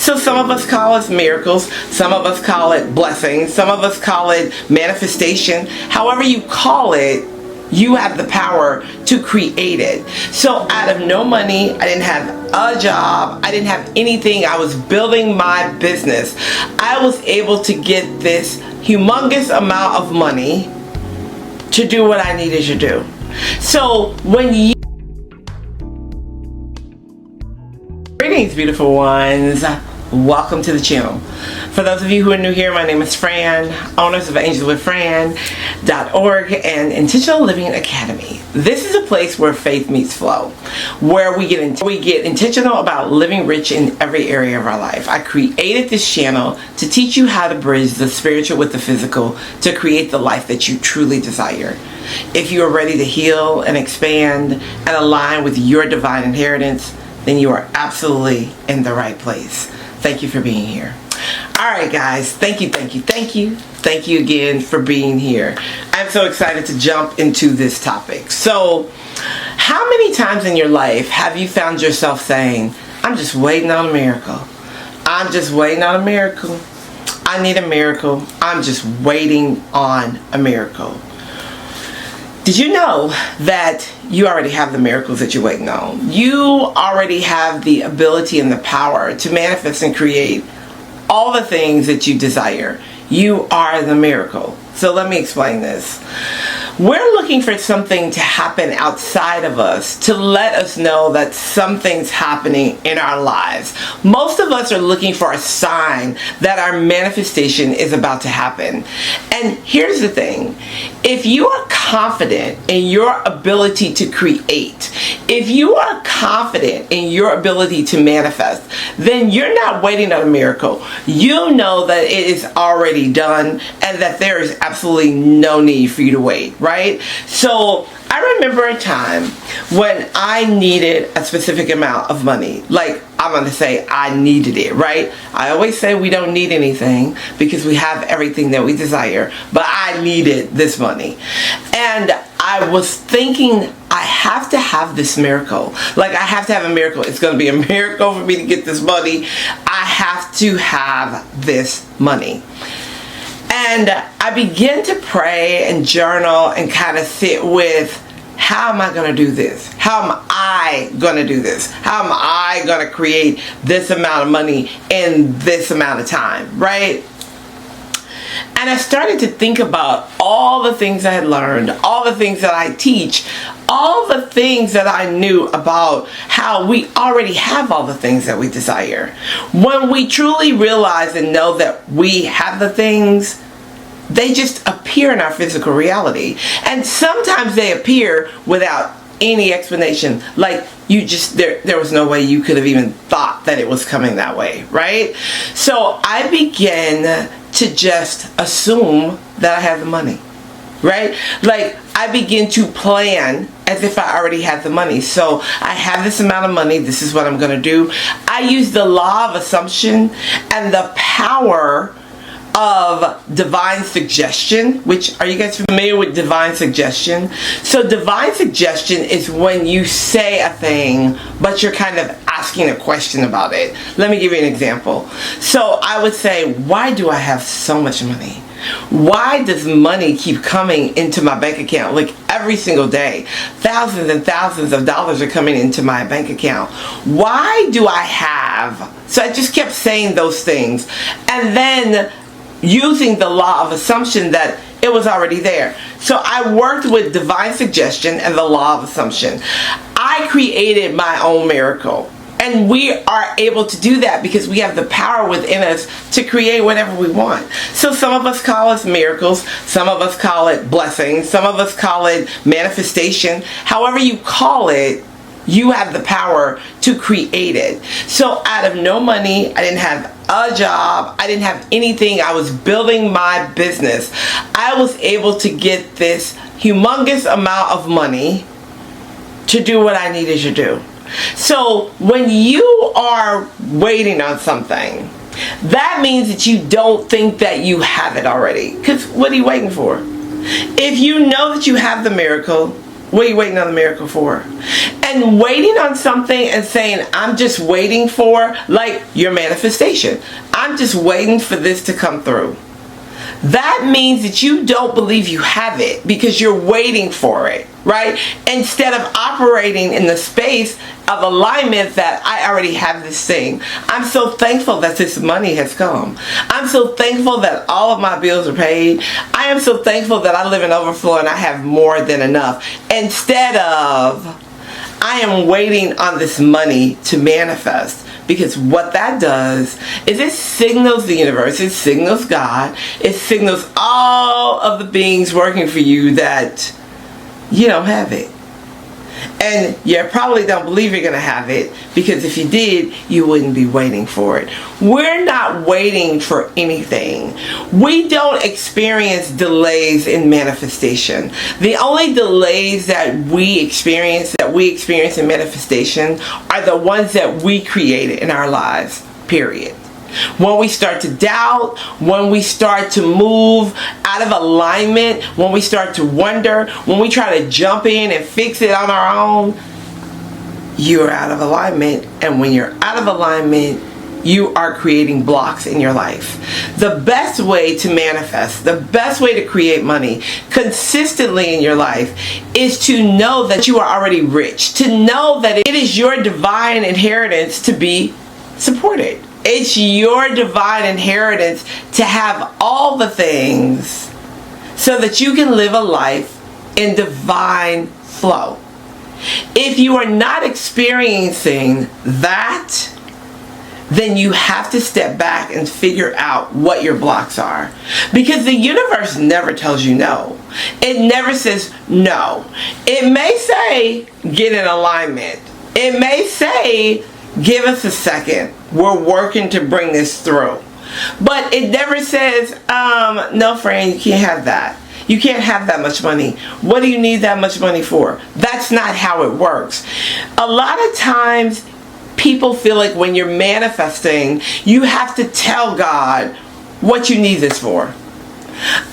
So some of us call it miracles, some of us call it blessings, some of us call it manifestation. However you call it, you have the power to create it. So out of no money, I didn't have a job, I didn't have anything, I was building my business. I was able to get this humongous amount of money to do what I needed to do. So when you... Greetings, beautiful ones. Welcome to the channel. For those of you who are new here, my name is Fran, owners of angelswithfran.org and Intentional Living Academy. This is a place where faith meets flow, where we get intentional about living rich in every area of our life. I created this channel to teach you how to bridge the spiritual with the physical to create the life that you truly desire. If you are ready to heal and expand and align with your divine inheritance, then you are absolutely in the right place. Thank you for being here. Alright guys, thank you again for being here. I'm so excited to jump into this topic. So, how many times in your life have you found yourself saying, I'm just waiting on a miracle. I'm just waiting on a miracle. I need a miracle. I'm just waiting on a miracle. Did you know that you already have the miracles that you're waiting on? You already have the ability and the power to manifest and create all the things that you desire. You are the miracle. So let me explain this. We're looking for something to happen outside of us to let us know that something's happening in our lives. Most of us are looking for a sign that our manifestation is about to happen. And here's the thing. If you are confident in your ability to create, if you are confident in your ability to manifest, then you're not waiting on a miracle. You know that it is already done and that there is absolutely no need for you to wait, right? So I remember a time when I needed a specific amount of money. Like, I'm going to say I needed it, right? I always say we don't need anything because we have everything that we desire, but I needed this money. And I was thinking, I have to have this miracle. Like, I have to have a miracle. It's going to be a miracle for me to get this money. I have to have this money. And I began to pray and journal and kind of sit with, how am I going to do this? How am I going to do this? How am I going to create this amount of money in this amount of time, right? And I started to think about all the things I had learned, all the things that I teach, all the things that I knew about how we already have all the things that we desire. When we truly realize and know that we have the things, they just appear in our physical reality. And sometimes they appear without any explanation. Like, you just, there was no way you could have even thought that it was coming that way, right? So I began to just assume that I had the money, right? Like, I begin to plan as if I already had the money. So I have this amount of money, this is what I'm going to do. I use the law of assumption and the power of divine suggestion, which, are you guys familiar with divine suggestion? So divine suggestion is when you say a thing, but you're kind of asking a question about it. Let me give you an example. So I would say, why do I have so much money? Why does money keep coming into my bank account like every single day? Thousands and thousands of dollars are coming into my bank account. Why do I have? So I just kept saying those things. And then using the law of assumption that it was already there. So I worked with divine suggestion and the law of assumption. I created my own miracle. And we are able to do that because we have the power within us to create whatever we want. So some of us call it miracles, some of us call it blessings, some of us call it manifestation. However you call it, you have the power to create it. So out of no money, I didn't have a job, I didn't have anything, I was building my business. I was able to get this humongous amount of money to do what I needed to do. So when you are waiting on something, that means that you don't think that you have it already. Because what are you waiting for? If you know that you have the miracle, What are you waiting on the miracle for? And waiting on something and saying, I'm just waiting for, like your manifestation. I'm just waiting for this to come through. That means that you don't believe you have it because you're waiting for it, right? Instead of operating in the space of alignment that I already have this thing. I'm so thankful that this money has come. I'm so thankful that all of my bills are paid. I am so thankful that I live in overflow and I have more than enough. Instead of, I am waiting on this money to manifest. Because what that does is it signals the universe, it signals God, it signals all of the beings working for you that you don't have it. And you probably don't believe you're going to have it, because if you did, you wouldn't be waiting for it. We're not waiting for anything. We don't experience delays in manifestation. The only delays that we experience in manifestation are the ones that we created in our lives, period. When we start to doubt, when we start to move out of alignment, when we start to wonder, when we try to jump in and fix it on our own, you're out of alignment. And when you're out of alignment, you are creating blocks in your life. The best way to manifest, the best way to create money consistently in your life is to know that you are already rich, to know that it is your divine inheritance to be supported. It's your divine inheritance to have all the things so that you can live a life in divine flow. If you are not experiencing that, then you have to step back and figure out what your blocks are. Because the universe never tells you no. It never says no. It may say, get in alignment. It may say, give us a second. We're working to bring this through. But it never says, no, Fran, you can't have that. You can't have that much money. What do you need that much money for? That's not how it works. A lot of times, people feel like when you're manifesting, you have to tell God what you need this for.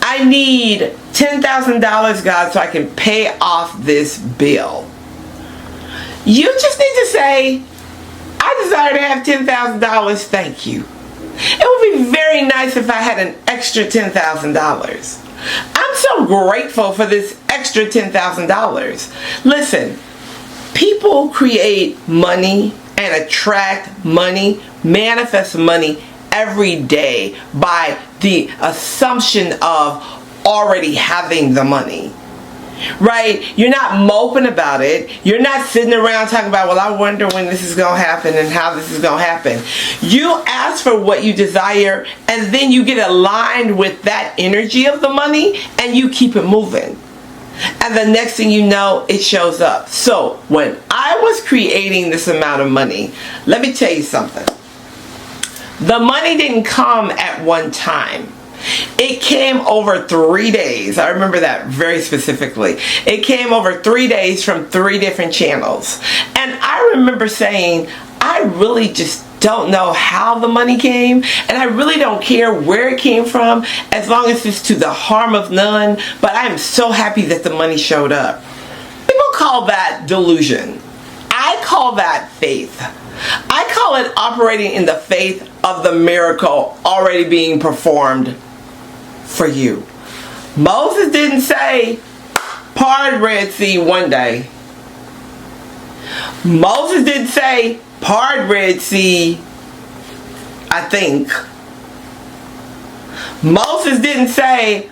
I need $10,000, God, so I can pay off this bill. You just need to say, I desire to have $10,000, thank you. It would be very nice if I had an extra $10,000. I'm so grateful for this extra $10,000. Listen, people create money and attract money, manifest money every day by the assumption of already having the money. Right? You're not moping about it. You're not sitting around talking about, well, I wonder when this is going to happen and how this is going to happen. You ask for what you desire, and then you get aligned with that energy of the money, and you keep it moving. And the next thing you know, it shows up. So when I was creating this amount of money, let me tell you something. The money didn't come at one time. It came over 3 days. I remember that very specifically. It came over 3 days from 3 different channels. And I remember saying, I really just don't know how the money came, and I really don't care where it came from, as long as it's to the harm of none. But I am so happy that the money showed up. People call that delusion. I call that faith. I call it operating in the faith of the miracle already being performed for you. Moses didn't say, part Red Sea one day. Moses didn't say, part Red Sea, I think. Moses didn't say,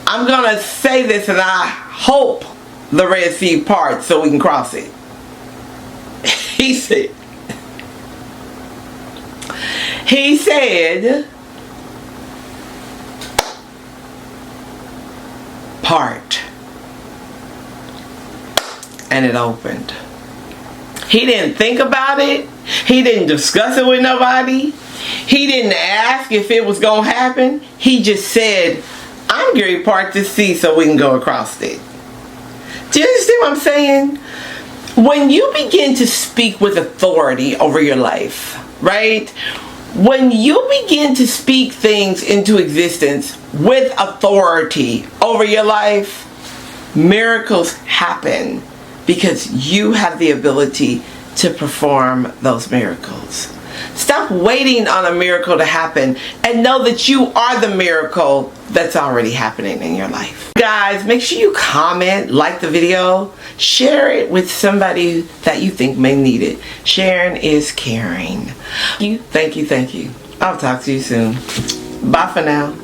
I'm going to say this and I hope the Red Sea parts so we can cross it. He said, part. And it opened. He didn't think about it. He didn't discuss it with nobody. He didn't ask if it was going to happen. He just said, I'm going to part this sea so we can go across it. Do you understand what I'm saying? When you begin to speak with authority over your life, right? When you begin to speak things into existence with authority over your life, Miracles happen because you have the ability to perform those miracles. Stop waiting on a miracle to happen and know that you are the miracle that's already happening in your life. Guys, make sure you comment, like the video, share it with somebody that you think may need it. Sharing is caring. Thank you. I'll talk to you soon. Bye for now.